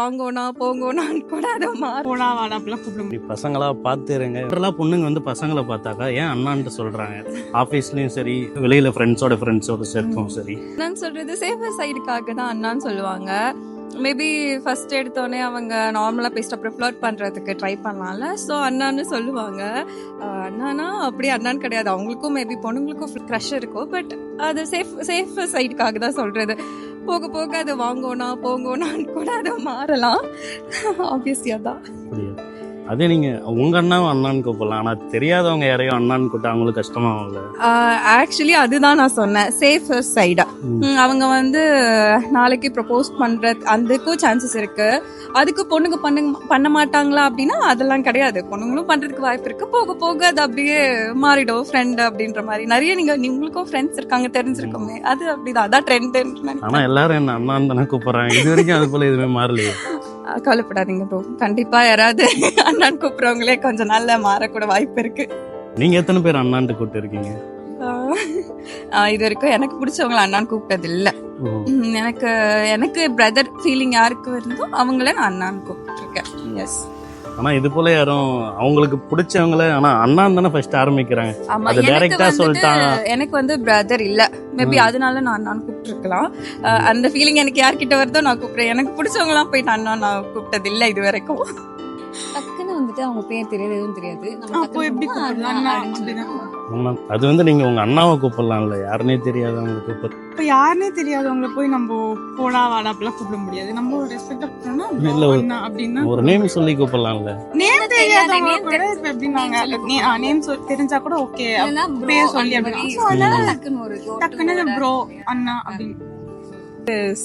வாங்கோனா போங்கோனான்னு கூட அதை போடா வாடா அப்படிலாம் கூப்பிட முடியும். பசங்களா பார்த்துருங்க. இப்பெல்லாம் பொண்ணுங்க வந்து பசங்களை பார்த்தாக்கா ஏன் அண்ணான்ட்டு சொல்றாங்க. ஆஃபீஸ்லயும் சரி, வெளியில ஃப்ரெண்ட்ஸோட சேர்த்தும் சரி. அண்ணான்னு சொல்றது சேஃபர் சைடுக்காக தான் அண்ணான்னு சொல்லுவாங்க. மேபி ஃபர்ஸ்ட் எடுத்தோடனே அவங்க நார்மலாக பேசிட்டு அப்புறம் ஃப்ளர்ட் பண்ணுறதுக்கு ட்ரை பண்ணலாம்ல. ஸோ அண்ணான்னு சொல்லுவாங்க. அண்ணானா அப்படியே அண்ணான்னு கிடையாது. அவங்களுக்கும் மேபி பொண்ணுங்களுக்கும் க்ரஷ் இருக்கும். பட் அது சேஃபர் சைடுக்காக தான் சொல்கிறது. போக போக அது வாங்கோனா போங்கோனான்னு கூட அதை மாறலாம். ஆப்வியஸ்லியாக தான். அதே நீங்க உங்க அண்ணாவும் அண்ணான்னு கூப்பிடலாம். ஆனா தெரியாதவங்க யாரையும் அண்ணான்னு கூப்பிட்டா அவங்களுக்கு கஷ்டமாகும்ல. ஆக்சுவலி அதுதான் நான் சொன்னேன், சேஃபர் சைடா. அவங்க வந்து நாளைக்கு ப்ரப்போஸ் பண்றது அதுக்கும் சான்சஸ் இருக்கு. அதுக்கு பொண்ணுங்க பண்ண மாட்டாங்களா அப்படின்னா அதெல்லாம் கிடையாது. பொண்ணுங்களும் பண்றதுக்கு வாய்ப்பு இருக்கு. போக போக அது அப்படியே மாறிடும். ஃப்ரெண்ட் அப்படின்ற மாதிரி நிறைய உங்களுக்கும் ஃப்ரெண்ட்ஸ் இருக்காங்க தெரிஞ்சிருக்குமே. அது அப்படிதான், அதான் ட்ரெண்ட். ஆனா எல்லாரும் என்ன அண்ணான்னு தானே கூப்பிடுறாங்க. இது வரைக்கும் அது போல எதுவுமே மாறலையே. கவலைப்படாதீங்க ப்ரோ, கண்டிப்பா யாராவது அண்ணான்னு கூப்பிடுறவங்களே கொஞ்ச நாள்ல மாறக்கூட வாய்ப்பு இருக்கு. நீங்க எத்தனை பேர் அண்ணான்ட்டு கூப்பிட்டு இருக்கீங்க? இது வரைக்கும் எனக்கு பிடிச்சவங்களை அண்ணான்னு கூப்பிட்டது இல்ல. எனக்கு பிரதர் ஃபீலிங் யாருக்கு இருந்தோ அவங்கள நான் அண்ணான்னு கூப்பிட்டு இருக்கேன். எஸ். ஆனா இது போல யாரும் அவங்களுக்கு பிடிச்சவங்கள ஆனா அண்ணான்னு தானே ஃபர்ஸ்ட் ஆரம்பிக்கிறாங்க. அது டைரக்டா சொல்லிட்டாங்க. எனக்கு வந்து பிரதர் இல்ல, மேபி அதனால நான் அண்ணான்னு கூப்பிட்டு இருக்கலாம். அந்த ஃபீலிங் எனக்கு யார்கிட்ட வருதோ நான் கூப்பிடுறேன். எனக்கு பிடிச்சவங்களாம் போயிட்டு அண்ணா நான் கூப்பிட்டது இல்ல இது வரைக்கும். டக்குன்னு வந்துட்டு அவங்க பேர் தெரியாது, எதுவும் தெரியாது. அப்போ எப்படி கூப்பிடலாம்? அது வந்து நீங்க உங்க அண்ணாவை கூப்பிடலாம்ல. யாருன்னே தெரியாதவங்க கூப்பிடு. இப்ப யாருன்னே தெரியாதவங்களை போய் நம்ம போடா வாடா அப்படிலாம் கூப்பிட முடியாது. நம்ம ரெஸ்பெக்ட் இல்ல, அப்படின்னா ஒரு நேம் சொல்லி கூப்பிடலாம்ல. நேம் தெரியாதவங்க கூட இப்ப எப்படின்னாங்க நேம் தெரிஞ்சா கூட ஓகே, பேர் சொல்லி டக்குன்னு ப்ரோ அண்ணா அப்படின்னு.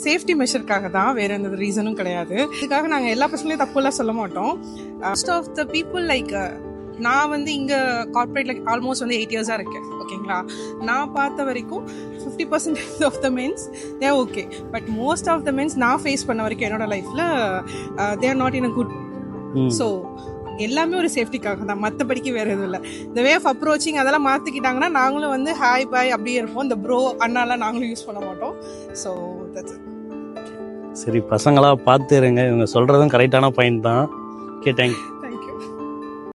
சேஃப்டி மெஷருக்காக தான், வேற எந்த ரீசனும் கிடையாது. இதுக்காக நாங்கள் எல்லா பசங்களையும் தப்புலாம் சொல்ல மாட்டோம். Most of the people like நான் வந்து இங்கே கார்பரேட்ல ஆல்மோஸ்ட் வந்து 8 இயர்ஸாக இருக்கேன். ஓகேங்களா, நான் பார்த்த வரைக்கும் 50% of the mens they okay. But most of the mens நான் ஃபேஸ் பண்ண வரைக்கும் என்னோட லைஃப்பில் they are not in a good. So எல்லாமே ஒரு சேஃப்டிக்காக தான், மற்றபடிக்கு வேறு எதுவும் இல்லை. இந்த வே ஆஃப் அப்ரோச்சிங் அதெல்லாம் மாற்றிக்கிட்டாங்கன்னா நாங்களும் வந்து ஹாய் பாய் அப்படியே இருப்போம். இந்த ப்ரோ அண்ணாலாம் நாங்களும் யூஸ் பண்ண மாட்டோம். ஸோ தட்ஸ் சரி, பசங்களா பார்த்துருங்க. இவங்க சொல்கிறதும் கரெக்டான பாயிண்ட் தான். Okay, thank you.